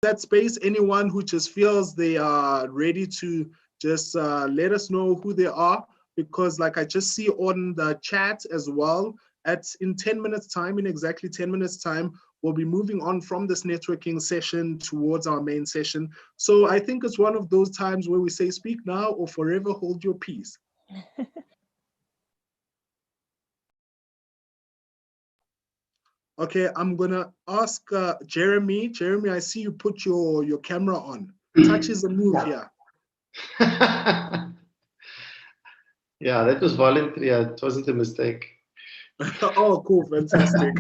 that space, anyone who just feels they are ready to just let us know who they are, because like I just see on the chat as well, in 10 minutes time, in exactly 10 minutes time, we'll be moving on from this networking session towards our main session. So I think it's one of those times where we say, speak now or forever hold your peace. Okay, I'm gonna ask Jeremy. Jeremy, I see you put your camera on. Touch is a move here. Yeah, that was voluntary. It wasn't a mistake. Oh, cool, fantastic.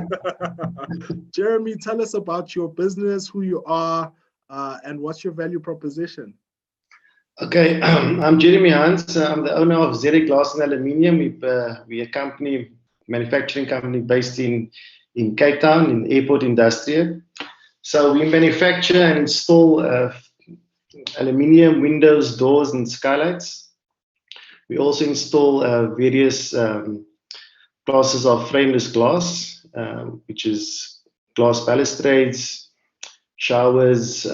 Jeremy, tell us about your business, who you are, and what's your value proposition. Okay, I'm Jeremy Hans. I'm the owner of ZD Glass and Aluminium. We're a company, manufacturing company based in Cape Town, in Airport Industrial. So we manufacture and install aluminium windows, doors, and skylights. We also install various classes of frameless glass, which is glass balustrades, showers,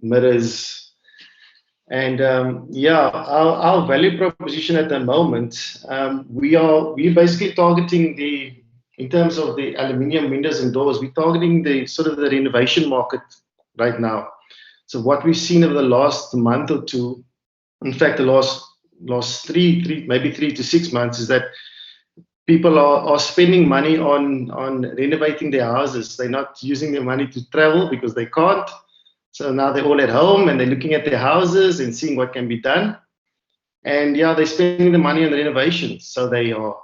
mirrors. And yeah, our value proposition at the moment, we're basically targeting in terms of the aluminium windows and doors, we're targeting the sort of the renovation market right now. So what we've seen over the last month or two, in fact, the last three, maybe 3 to 6 months, is that people are spending money on renovating their houses. They're not using their money to travel because they can't. So now they're all at home and they're looking at their houses and seeing what can be done. And yeah, they're spending the money on renovations. So they are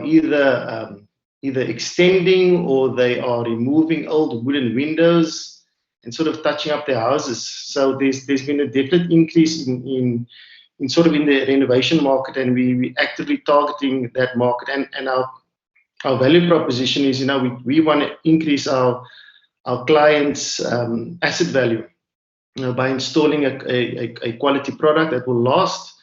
either extending or they are removing old wooden windows and sort of touching up their houses. So there's been a definite increase in sort of in the renovation market, and we actively targeting that market. And our value proposition is, we want to increase our clients' asset value, by installing a quality product that will last,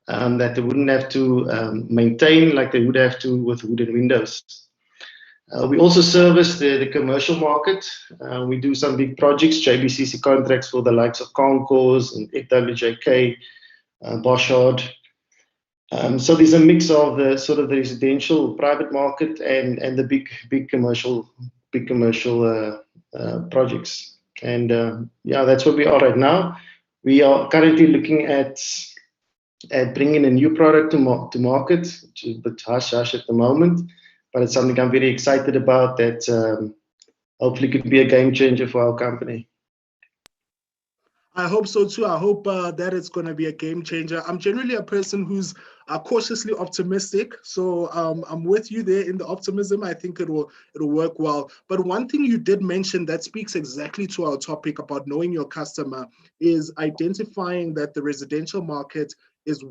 that they wouldn't have to maintain like they would have to with wooden windows. We also service the commercial market. We do some big projects, JBCC contracts for the likes of Concourse and FWJK, Boschard. So there's a mix of the sort of the residential private market and the big commercial projects. And yeah, that's where we are right now. We are currently looking at bringing a new product to market, which is a bit hush at the moment, but it's something I'm very excited about that hopefully could be a game changer for our company. I hope so too. I hope that it's going to be a game changer. I'm generally a person who's cautiously optimistic, so I'm with you there in the optimism. I think it'll work well. But one thing you did mention that speaks exactly to our topic about knowing your customer is identifying that the residential market is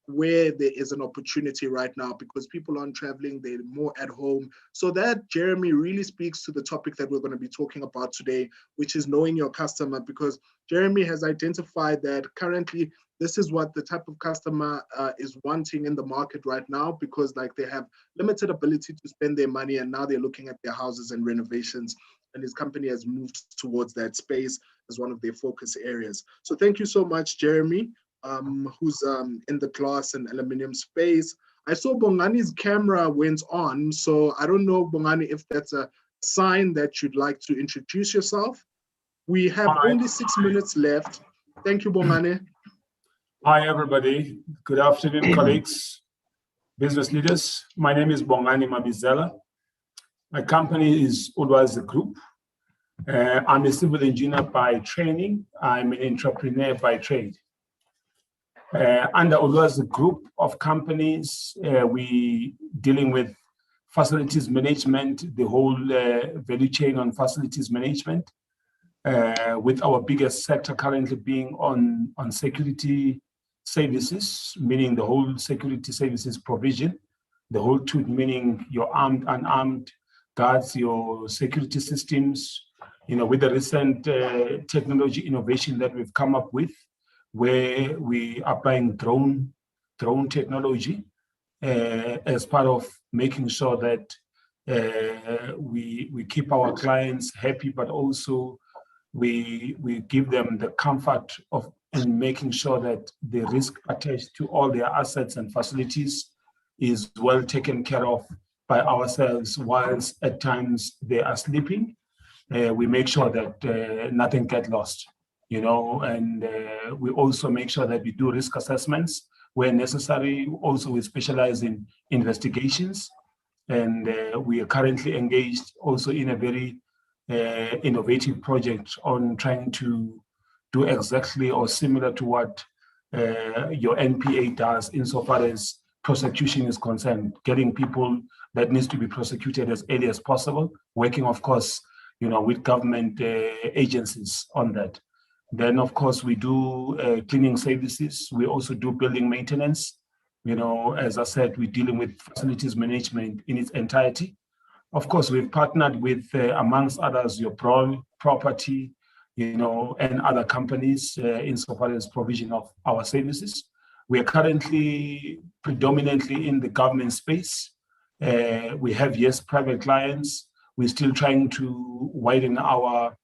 where there is an opportunity right now, because people aren't traveling, they're more at home. So that, Jeremy, really speaks to the topic that we're going to be talking about today, which is knowing your customer, because Jeremy has identified that currently this is what the type of customer is wanting in the market right now, because like they have limited ability to spend their money, and now they're looking at their houses and renovations, and his company has moved towards that space as one of their focus areas. So thank you so much, Jeremy. Who's in the glass and aluminium space. I saw Bongani's camera went on, so I don't know, Bongani, if that's a sign that you'd like to introduce yourself. We have only 6 minutes left. Thank you, Bongani. Hi, everybody. Good afternoon, colleagues, business leaders. My name is Bongani Mabizela. My company is Ulwazi Group. I'm a civil engineer by training. I'm an entrepreneur by trade. Under Ulwazi Group of companies, we dealing with facilities management, the whole value chain on facilities management, with our biggest sector currently being on security services, meaning the whole security services provision, the whole truth, meaning your armed, unarmed guards, your security systems, with the recent technology innovation that we've come up with, where we are applying drone technology as part of making sure that we keep our clients happy, but also we give them the comfort of and making sure that the risk attached to all their assets and facilities is well taken care of by ourselves, whilst at times they are sleeping. We make sure that nothing gets lost, and we also make sure that we do risk assessments where necessary. Also, we specialize in investigations, and we are currently engaged also in a very innovative project on trying to do exactly or similar to what your NPA does insofar as prosecution is concerned, getting people that needs to be prosecuted as early as possible, working, of course, with government agencies on that. Then, of course, we do cleaning services. We also do building maintenance. As I said, we're dealing with facilities management in its entirety. Of course, we've partnered with, amongst others, your property, and other companies insofar as provision of our services. We are currently predominantly in the government space. We have, yes, private clients. We're still trying to widen our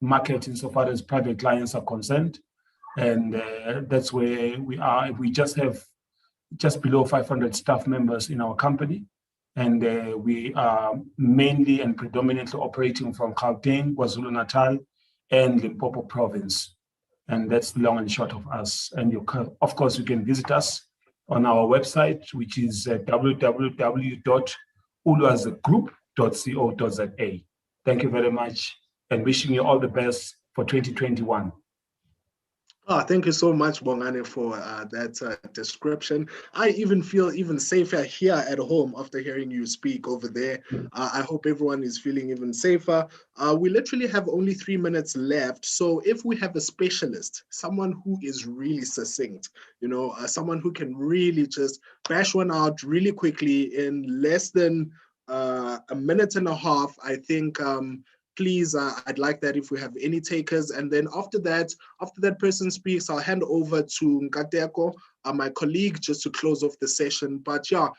market insofar as private clients are concerned. And that's where we are. We just have just below 500 staff members in our company. And we are mainly and predominantly operating from Gauteng, KwaZulu-Natal, and Limpopo province. And that's long and short of us. And of course, you can visit us on our website, which is www.ulwazgroup.co.za. Thank you very much, and wishing you all the best for 2021. Thank you so much, Bongani, for that description. I even feel even safer here at home after hearing you speak over there. I hope everyone is feeling even safer. We literally have only 3 minutes left. So if we have a specialist, someone who is really succinct, someone who can really just bash one out really quickly in less than a minute and a half, I think please, I'd like that if we have any takers. And then after that person speaks, I'll hand over to Nkateko, my colleague, just to close off the session. But yeah,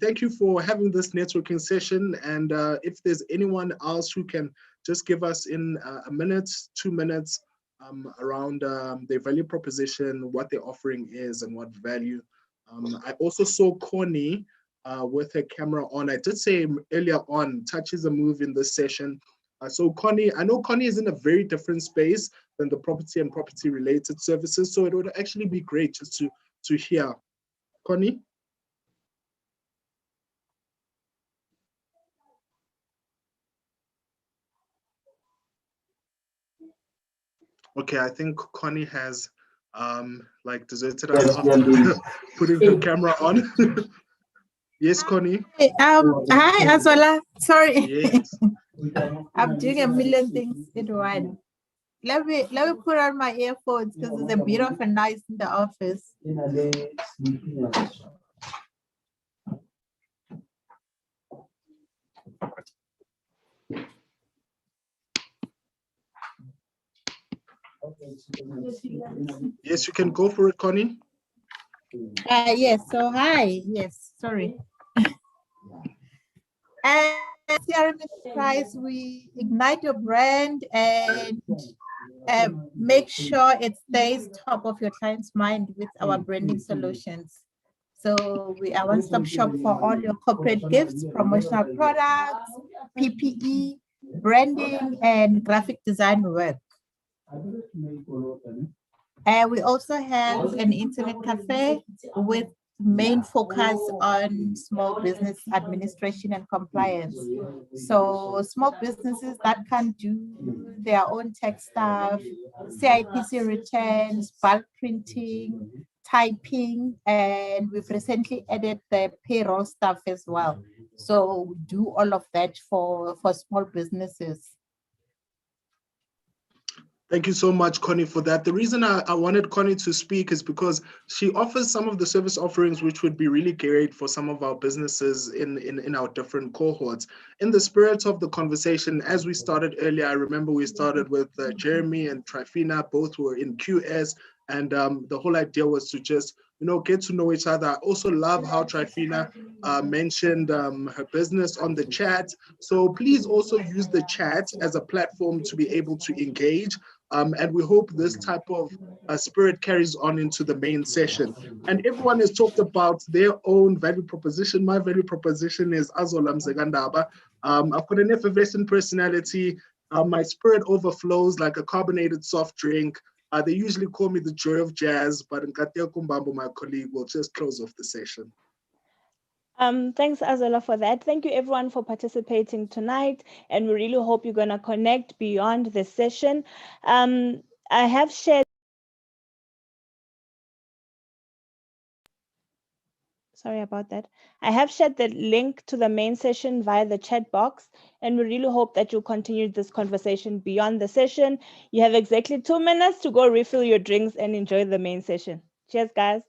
thank you for having this networking session. And if there's anyone else who can just give us in a minute, 2 minutes around their value proposition, what their offering is and what value. I also saw Connie with her camera on. I did say earlier on, touch is a move in this session. So Connie, I know Connie is in a very different space than the property and property related services. So it would actually be great just to hear. Connie? Okay, I think Connie has deserted us after putting her camera on. Yes, Connie. Hi, Azwala. Sorry. Yes. I'm doing a million things in one. Let me put on my earphones because there's a bit of a noise in the office. Yes, you can go for it, Connie. Yes, so hi. Yes, sorry. And CRM Enterprise, we ignite your brand and make sure it stays top of your client's mind with our branding solutions. So we are one-stop shop for all your corporate gifts, promotional products, PPE, branding, and graphic design work. And we also have an internet cafe with main focus on small business administration and compliance. So small businesses that can do their own tech stuff, CIPC returns, bulk printing, typing, and we've recently added the payroll stuff as well. So we do all of that for small businesses. Thank you so much, Connie, for that. The reason I wanted Connie to speak is because she offers some of the service offerings which would be really great for some of our businesses in our different cohorts. In the spirit of the conversation, as we started earlier, I remember we started with Jeremy and Trifina, both were in QS, And the whole idea was to just, get to know each other. I also love how Trifina mentioned her business on the chat. So please also use the chat as a platform to be able to engage. And we hope this type of spirit carries on into the main session. And everyone has talked about their own value proposition. My value proposition is Azolam Zegandaba. I've got an effervescent personality. My spirit overflows like a carbonated soft drink. They usually call me the joy of jazz, but Nkateo Kumbambo, my colleague, will just close off the session. Thanks, Azola, for that. Thank you, everyone, for participating tonight. And we really hope you're going to connect beyond the session. I have shared. Sorry about that. I have shared the link to the main session via the chat box, and we really hope that you'll continue this conversation beyond the session. You have exactly 2 minutes to go refill your drinks and enjoy the main session. Cheers, guys.